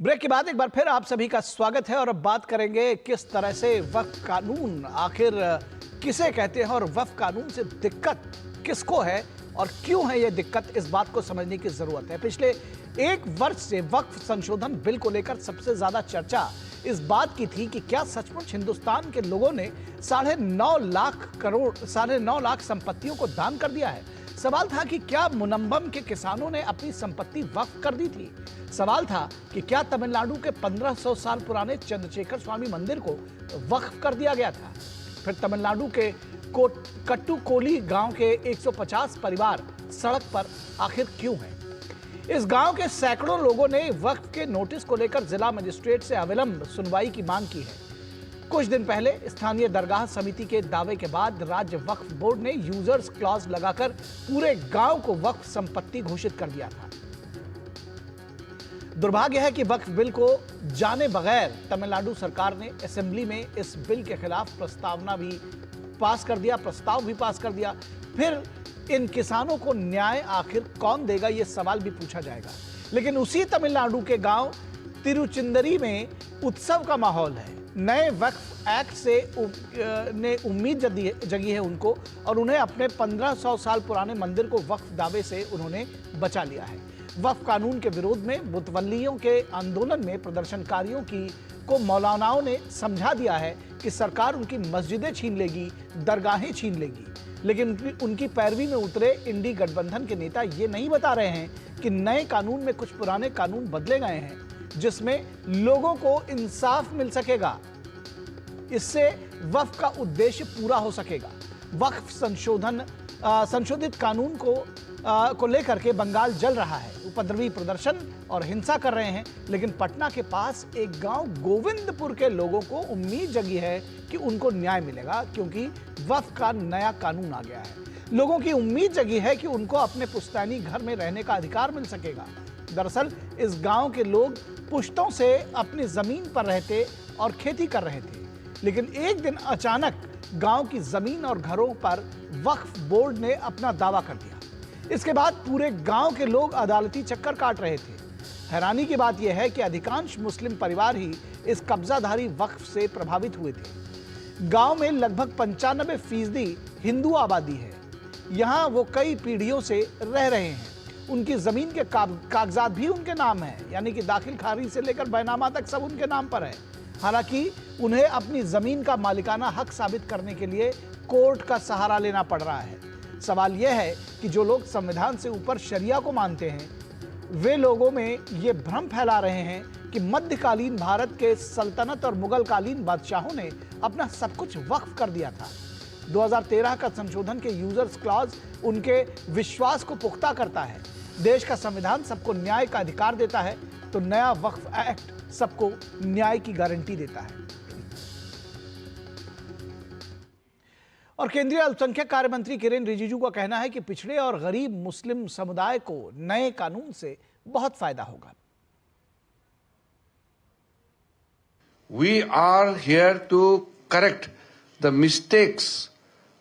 Break के बाद एक बार फिर आप सभी का स्वागत है और अब बात करेंगे किस तरह से वक्फ कानून आखिर किसे कहते हैं और वक्फ कानून से दिक्कत किसको है और क्यों है यह दिक्कत, इस बात को समझने की जरूरत है। पिछले एक वर्ष से वक्फ संशोधन बिल को लेकर सबसे ज्यादा चर्चा इस बात की थी कि क्या सचमुच हिंदुस्तान के लोगों ने 9.5 लाख संपत्तियों को दान कर दिया है। सवाल था कि क्या मुनम्बम के किसानों ने अपनी संपत्ति वक्फ कर दी थी। सवाल था कि क्या तमिलनाडु के 1500 साल पुराने चंद्रशेखर स्वामी मंदिर को वक्फ कर दिया गया था। फिर तमिलनाडु के कट्टुकोली गांव के 150 परिवार सड़क पर आखिर क्यों हैं। इस गांव के सैकड़ों लोगों ने वक्फ के नोटिस को लेकर जिला मजिस्ट्रेट से अविलंब सुनवाई की मांग की है। कुछ दिन पहले स्थानीय दरगाह समिति के दावे के बाद राज्य वक्फ बोर्ड ने यूजर्स क्लॉज लगाकर पूरे गांव को वक्फ संपत्ति घोषित कर दिया था। दुर्भाग्य है कि वक्फ बिल को जाने बगैर तमिलनाडु सरकार ने असेंबली में इस बिल के खिलाफ प्रस्ताव भी पास कर दिया। फिर इन किसानों को न्याय आखिर कौन देगा, यह सवाल भी पूछा जाएगा। लेकिन उसी तमिलनाडु के गांव तिरुचिंदरी में उत्सव का माहौल है। नए वक्फ एक्ट से ने उम्मीद जगी है उनको और उन्हें अपने 1500 साल पुराने मंदिर को वक्फ दावे से उन्होंने बचा लिया है। वक्फ कानून के विरोध में मुतवल्लियों के आंदोलन में प्रदर्शनकारियों को मौलानाओं ने समझा दिया है कि सरकार उनकी मस्जिदें छीन लेगी, दरगाहें छीन लेगी। लेकिन उनकी पैरवी में उतरे इंडी गठबंधन के नेता ये नहीं बता रहे हैं कि नए कानून में कुछ पुराने कानून बदले गए हैं जिसमें लोगों को इंसाफ मिल सकेगा। इससे वक्फ का उद्देश्य पूरा हो सकेगा। वक्फ संशोधित कानून को लेकर के बंगाल जल रहा है। उपद्रवी प्रदर्शन और हिंसा कर रहे हैं, लेकिन पटना के पास एक गांव गोविंदपुर के लोगों को उम्मीद जगी है कि उनको न्याय मिलेगा क्योंकि वक्फ का नया कानून आ गया है। लोगों की उम्मीद जगी है कि उनको अपने पुश्तैनी घर में रहने का अधिकार मिल सकेगा। दरअसल इस गांव के लोग पुश्तों से अपनी जमीन पर रहते और खेती कर रहे थे, लेकिन एक दिन अचानक गांव की जमीन और घरों पर वक्फ बोर्ड ने अपना दावा कर दिया। इसके बाद पूरे गांव के लोग अदालती चक्कर काट रहे थे। हैरानी की बात यह है कि अधिकांश मुस्लिम परिवार ही इस कब्जाधारी वक्फ से प्रभावित हुए थे। गांव में लगभग 95% हिंदू आबादी है। यहां वो कई पीढ़ियों से रह रहे हैं। उनकी जमीन के कागजात भी उनके नाम है, यानी कि दाखिल खारिज से लेकर बैनामा तक सब उनके नाम पर है। हालांकि उन्हें अपनी जमीन का मालिकाना हक साबित करने के लिए कोर्ट का सहारा लेना पड़ रहा है। सवाल यह है कि जो लोग संविधान से ऊपर शरिया को मानते हैं, वे लोगों में ये भ्रम फैला रहे हैं कि मध्यकालीन भारत के सल्तनत और मुगलकालीन बादशाहों ने अपना सब कुछ वक्फ कर दिया था। 2013 का संशोधन के यूजर्स क्लॉज उनके विश्वास को पुख्ता करता है। देश का संविधान सबको न्याय का अधिकार देता है, तो नया वक्फ एक्ट सबको न्याय की गारंटी देता है। और केंद्रीय अल्पसंख्यक कार्य मंत्री किरेन रिजिजू का कहना है कि पिछड़े और गरीब मुस्लिम समुदाय को नए कानून से बहुत फायदा होगा। We are here to correct the mistakes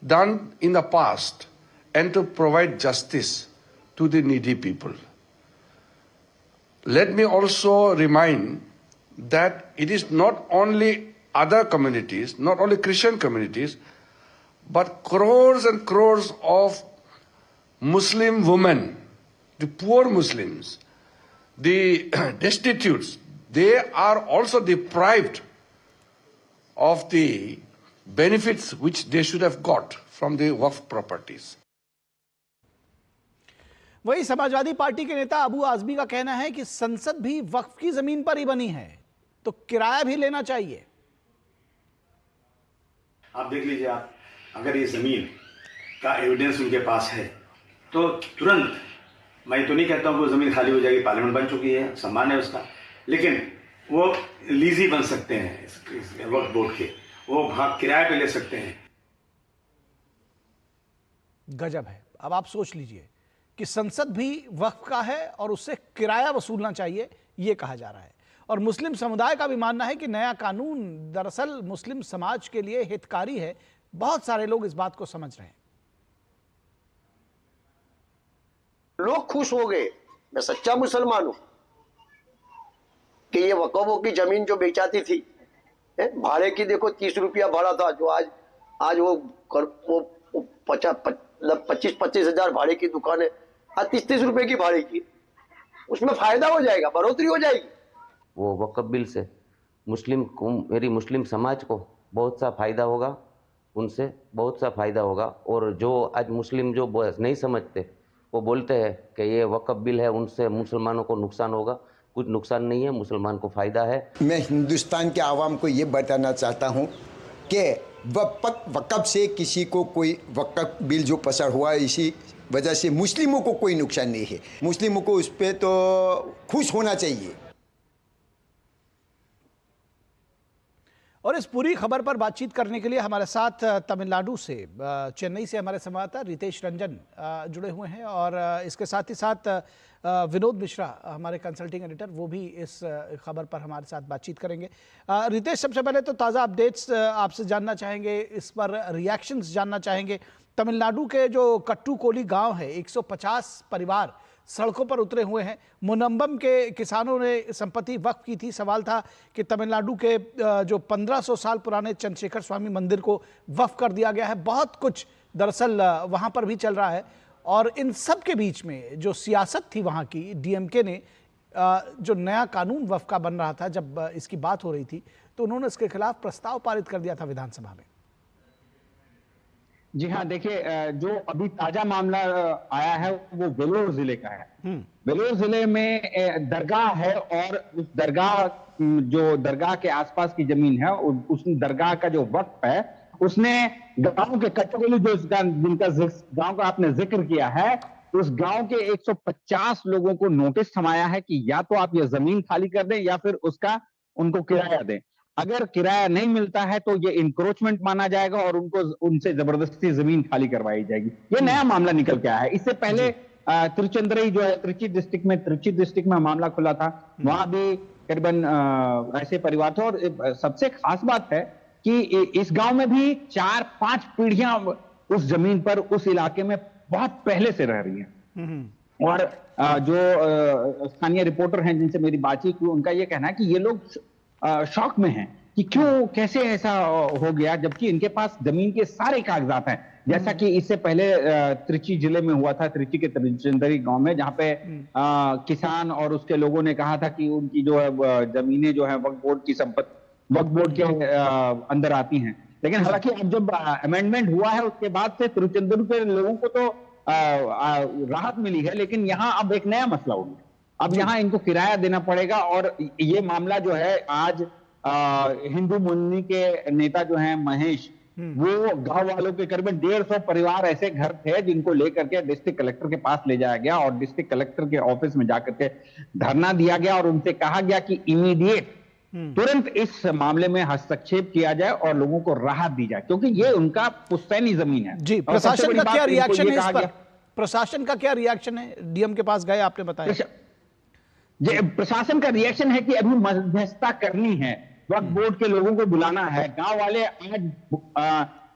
done in the past and to provide justice to the needy people. Let me also remind that it is not only other communities, not only Christian communities, but crores and crores of Muslim women, the poor Muslims, the destitutes, they are also deprived of the benefits which they should have got from the waqf properties. वही Samajwadi party के नेता अबू आजमी का कहना है कि संसद भी वक्फ की जमीन पर ही बनी है, तो किराया भी लेना चाहिए। आप देख लीजिए, आप अगर ये जमीन का एविडेंस उनके पास है तो तुरंत, मैं तो नहीं कहता हूँ वो जमीन खाली हो जाएगी, पार्लियामेंट बन चुकी है, सम्मान है उसका, लेकिन वो लीजी बन सकते हैं इस वक्फ बोर्ड के, वो भाग किराए पे ले सकते हैं। गजब है। अब आप सोच लीजिए कि संसद भी वक्फ का है और उससे किराया वसूलना चाहिए, यह कहा जा रहा है। और मुस्लिम समुदाय का भी मानना है कि नया कानून दरअसल मुस्लिम समाज के लिए हितकारी है। बहुत सारे लोग इस बात को समझ रहे हैं। लोग खुश हो गए, मैं सच्चा मुसलमान हूं, कि ये वक्फों की जमीन जो बेचाती थी, भाड़े की देखो 30 रुपया भाड़ा था, जो आज वो 25 हजार भाड़े की दुकान है, आज 30 रुपए की भाड़े की। उसमें फायदा हो जाएगा, बढ़ोतरी हो जाएगी। वो वक्फ बिल से मेरी मुस्लिम समाज को बहुत सा फायदा होगा, उनसे बहुत सा फायदा होगा। और जो आज मुस्लिम जो नहीं समझते, वो बोलते हैं कि ये वक्फ बिल है, उनसे मुसलमानों को नुकसान होगा। कुछ नुकसान नहीं है, मुसलमान को फायदा है। मैं हिंदुस्तान के आवाम को ये बताना चाहता हूँ कि वक्फ से किसी को कोई वक्फ बिल जो पसार हुआ, इसी वजह से मुस्लिमों को कोई नुकसान नहीं है। मुस्लिमों को उस पर तो खुश होना चाहिए। और इस पूरी खबर पर बातचीत करने के लिए हमारे साथ तमिलनाडु से, चेन्नई से हमारे संवाददाता रितेश रंजन जुड़े हुए हैं, और इसके साथ ही साथ विनोद मिश्रा, हमारे कंसल्टिंग एडिटर, वो भी इस खबर पर हमारे साथ बातचीत करेंगे। रितेश, सबसे पहले तो ताज़ा अपडेट्स आपसे जानना चाहेंगे, इस पर रिएक्शंस जानना चाहेंगे। तमिलनाडु के जो कट्टुकोली गांव है, 150 परिवार सड़कों पर उतरे हुए हैं। मुनम्बम के किसानों ने संपत्ति वक्फ की थी। सवाल था कि तमिलनाडु के जो 1500 साल पुराने चंद्रशेखर स्वामी मंदिर को वक्फ कर दिया गया है। बहुत कुछ दरअसल वहाँ पर भी चल रहा है, और इन सब के बीच में जो सियासत थी वहाँ की, डीएमके ने जो नया कानून वक्फ का बन रहा था, जब इसकी बात हो रही थी, तो उन्होंने इसके खिलाफ प्रस्ताव पारित कर दिया था विधानसभा में। जी हाँ, देखिए, जो अभी ताजा मामला आया है वो वेलोर जिले का है। वेलोर जिले में दरगाह है, और उस दरगाह के आसपास की जमीन है, उस दरगाह का जो वक्फ है, उसने गांव के कट्टुकोली, जो जिनका गांव का आपने जिक्र किया है, उस गांव के 150 लोगों को नोटिस थमाया है कि या तो आप ये जमीन खाली कर दें या फिर उसका उनको किराया दें। अगर किराया नहीं मिलता है तो ये इंक्रोचमेंट माना जाएगा और उनसे जबरदस्ती जमीन खाली करवाई जाएगी। ये नया मामला निकल के आया है। इससे पहले तिरुचंदरई जो है, त्रिची डिस्ट्रिक्ट में मामला खुला था, वहां भी करीबन ऐसे परिवार थे। और सबसे खास बात है कि इस गांव में भी 4-5 पीढ़ियां उस जमीन पर, उस इलाके में बहुत पहले से रह रही हैं। और जो स्थानीय रिपोर्टर हैं जिनसे मेरी बातचीत हुई, उनका यह कहना है कि ये लोग शॉक में हैं कि क्यों, कैसे ऐसा हो गया, जबकि इनके पास जमीन के सारे कागजात हैं। जैसा कि इससे पहले त्रिची जिले में हुआ था, त्रिची के त्रिचंदरी गांव में, जहां पे किसान और उसके लोगों ने कहा था कि उनकी जो है जमीनें जो है वक्फ बोर्ड की संपत्ति, वक्फ बोर्ड के अंदर आती हैं। लेकिन हालांकि अब जब अमेंडमेंट हुआ है, उसके बाद से तिरुचंदपुर के लोगों को तो राहत मिली है, लेकिन यहाँ अब एक नया मसला हो गया। अब यहाँ इनको किराया देना पड़ेगा। और ये मामला जो है, आज हिंदू मुन्नी के नेता जो हैं महेश, वो गांव वालों के करीबन 150 परिवार ऐसे घर थे जिनको लेकर के डिस्ट्रिक्ट कलेक्टर के पास ले जाया गया, और डिस्ट्रिक्ट कलेक्टर के ऑफिस में जाकर के धरना दिया गया, और उनसे कहा गया कि इमीडिएट, तुरंत इस मामले में हस्तक्षेप किया जाए और लोगों को राहत दी जाए, क्योंकि ये उनका पुश्तैनी जमीन है। जी, प्रशासन का क्या रिएक्शन है इस पर? प्रशासन का क्या रिएक्शन है? डीएम के पास गए, आपने बताया। प्रशासन का रिएक्शन है कि अभी मध्यस्थता करनी है, वक्फ बोर्ड के लोगों को बुलाना है। गांव वाले आज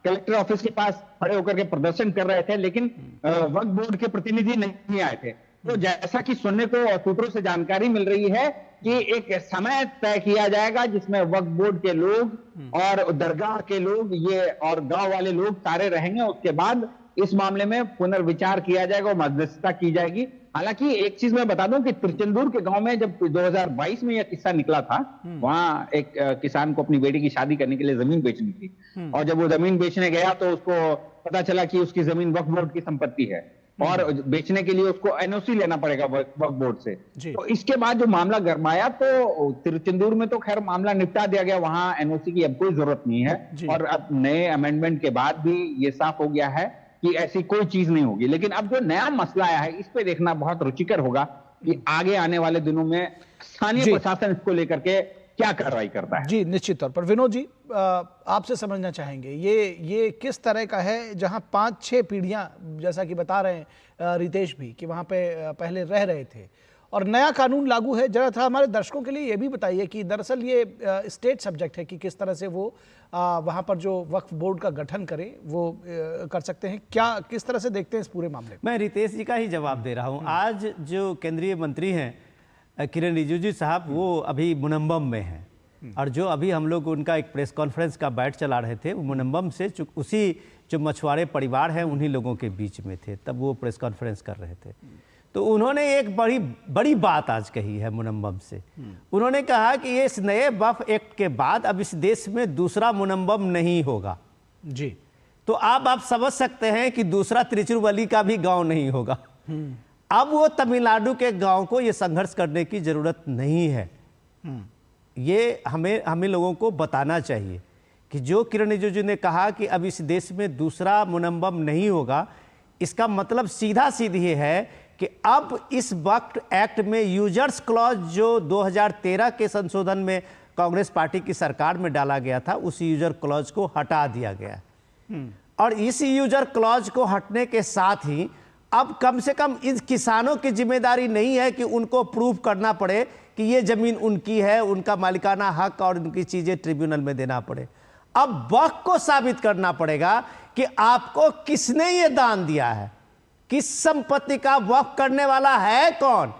कलेक्टर ऑफिस के पास खड़े होकर के प्रदर्शन कर रहे थे, लेकिन वक्फ बोर्ड के प्रतिनिधि नहीं आए थे। तो जैसा कि सुनने को और सूत्रों से जानकारी मिल रही है कि एक समय तय किया जाएगा जिसमें वक्फ बोर्ड के लोग और दरगाह के लोग, ये और गांव वाले लोग सारे रहेंगे। उसके बाद इस मामले में पुनर्विचार किया जाएगा और मध्यस्थता की जाएगी। हालांकि एक चीज मैं बता दूं कि तिरुचंदूर के गांव में जब 2022 में यह किस्सा निकला था, वहां एक किसान को अपनी बेटी की शादी करने के लिए जमीन बेचनी थी, और जब वो जमीन बेचने गया तो उसको पता चला कि उसकी जमीन वक्फ बोर्ड की संपत्ति है, और बेचने के लिए उसको एनओसी लेना पड़ेगा वक्फ बोर्ड से। तो इसके बाद जो मामला गरमाया, तो तिरुचंदूर में तो खैर मामला निपटा दिया गया, वहां एनओसी की अब कोई जरूरत नहीं है। और अब नए अमेंडमेंट के बाद भी ये साफ हो गया है कि ऐसी कोई चीज नहीं होगी। लेकिन अब जो नया मसला आया है, इस पे देखना बहुत रुचिकर होगा कि आगे आने वाले दिनों में स्थानीय प्रशासन इसको लेकर के क्या कार्रवाई करता है। जी, निश्चित तौर पर। विनोद जी, आपसे समझना चाहेंगे, ये किस तरह का है, जहां 5-6 पीढ़ियां, जैसा कि बता रहे हैं रितेश भी, कि वहां पे पहले रह रहे थे और नया कानून लागू है। जरा था हमारे दर्शकों के लिए ये भी बताइए कि दरअसल ये स्टेट सब्जेक्ट है कि किस तरह से वो वहाँ पर जो वक्फ बोर्ड का गठन करें वो कर सकते हैं, क्या किस तरह से देखते हैं इस पूरे मामले में? मैं रितेश जी का ही जवाब दे रहा हूँ। आज जो केंद्रीय मंत्री हैं किरण रिजिजू साहब वो अभी मुनम्बम में हैं, और जो अभी हम लोग उनका एक प्रेस कॉन्फ्रेंस का बैठ चला रहे थे, वो मुनम्बम से उसी जो मछुआरे परिवार हैं उन्हीं लोगों के बीच में थे, तब वो प्रेस कॉन्फ्रेंस कर रहे थे। तो उन्होंने एक बड़ी बात आज कही है मुनम्बम से। उन्होंने कहा कि ये इस नए वक्फ एक्ट के बाद अब इस देश में दूसरा मुनम्बम नहीं होगा जी। तो आप समझ सकते हैं कि दूसरा तिरुचिरापल्ली का भी गांव नहीं होगा। अब वो तमिलनाडु के गांव को ये संघर्ष करने की जरूरत नहीं है। ये हमें लोगों को बताना चाहिए कि जो किरण रिजिजू ने कहा कि अब इस देश में दूसरा मुनम्बम नहीं होगा, इसका मतलब सीधा सीधी है कि अब इस वक्फ एक्ट में यूजर्स क्लॉज जो 2013 के संशोधन में कांग्रेस पार्टी की सरकार में डाला गया था, उस यूजर क्लॉज को हटा दिया गया। और इस यूजर क्लॉज को हटने के साथ ही अब कम से कम इन किसानों की जिम्मेदारी नहीं है कि उनको प्रूव करना पड़े कि ये जमीन उनकी है, उनका मालिकाना हक और उनकी चीजें ट्रिब्यूनल में देना पड़े। अब वक्फ को साबित करना पड़ेगा कि आपको किसने ये दान दिया है, किस संपत्ति का वक्फ करने वाला है कौन।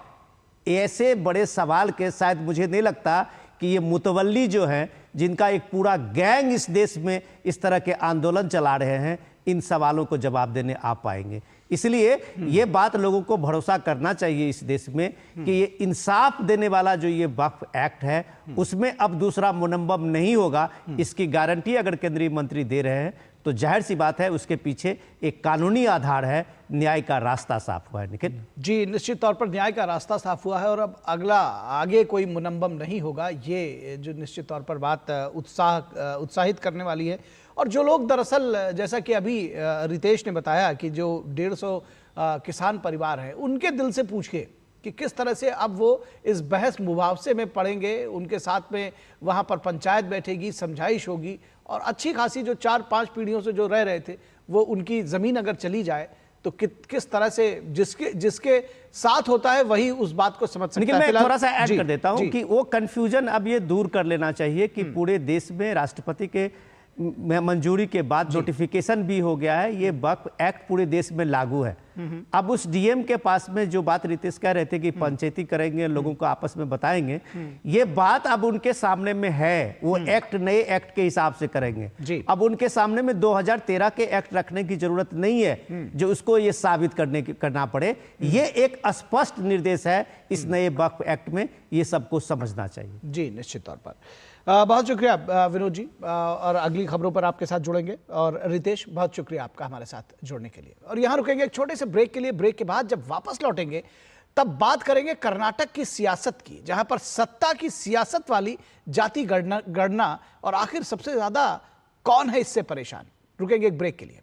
ऐसे बड़े सवाल के शायद मुझे नहीं लगता कि ये मुतवल्ली जो हैं, जिनका एक पूरा गैंग इस देश में इस तरह के आंदोलन चला रहे हैं, इन सवालों को जवाब देने आ पाएंगे। इसलिए ये बात लोगों को भरोसा करना चाहिए इस देश में कि ये इंसाफ देने वाला जो ये वक्फ एक्ट है, उसमें अब दूसरा मुनम्बम नहीं होगा। इसकी गारंटी अगर केंद्रीय मंत्री दे रहे हैं तो जाहिर सी बात है उसके पीछे एक कानूनी आधार है, न्याय का रास्ता साफ हुआ है। निखिल जी, निश्चित तौर पर न्याय का रास्ता साफ हुआ है और अब आगे कोई मुनम्बम नहीं होगा, ये जो निश्चित तौर पर बात उत्साहित करने वाली है। और जो लोग दरअसल, जैसा कि अभी रितेश ने बताया कि जो 150 किसान परिवार हैं, उनके दिल से पूछिए कि किस तरह से अब वो इस बहस मुबावसे में पड़ेंगे, उनके साथ में वहाँ पर पंचायत बैठेगी, समझाइश होगी, और अच्छी खासी जो 4-5 पीढ़ियों से जो रह रहे थे, वो उनकी ज़मीन अगर चली जाए तो किस तरह से जिसके साथ होता है वही उस बात को समझ सकता है। मैं थोड़ा सा ऐड कर देता हूँ कि वो कंफ्यूजन अब ये दूर कर लेना चाहिए कि पूरे देश में राष्ट्रपति के मंजूरी के बाद नोटिफिकेशन भी हो गया है, ये वक्फ एक्ट पूरे देश में लागू है। अब उस डीएम के पास में जो बात रितेश कह रहे थे कि पंचायती करेंगे, लोगों को आपस में बताएंगे, ये बात अब उनके सामने में है। वो एक्ट नए एक्ट के हिसाब से करेंगे। अब उनके सामने में 2013 के एक्ट रखने की जरूरत नहीं है जो उसको ये साबित करना पड़े। ये एक स्पष्ट निर्देश है इस नए वक्फ एक्ट में, ये सबको समझना चाहिए। जी, निश्चित तौर पर बहुत शुक्रिया विनोद जी, और अगली खबरों पर आपके साथ जुड़ेंगे। और रितेश, बहुत शुक्रिया आपका हमारे साथ जुड़ने के लिए। और यहाँ रुकेंगे एक छोटे से ब्रेक के लिए। ब्रेक के बाद जब वापस लौटेंगे तब बात करेंगे कर्नाटक की सियासत की, जहां पर सत्ता की सियासत वाली जाति गणना और आखिर सबसे ज्यादा कौन है इससे परेशान। रुकेंगे एक ब्रेक के लिए।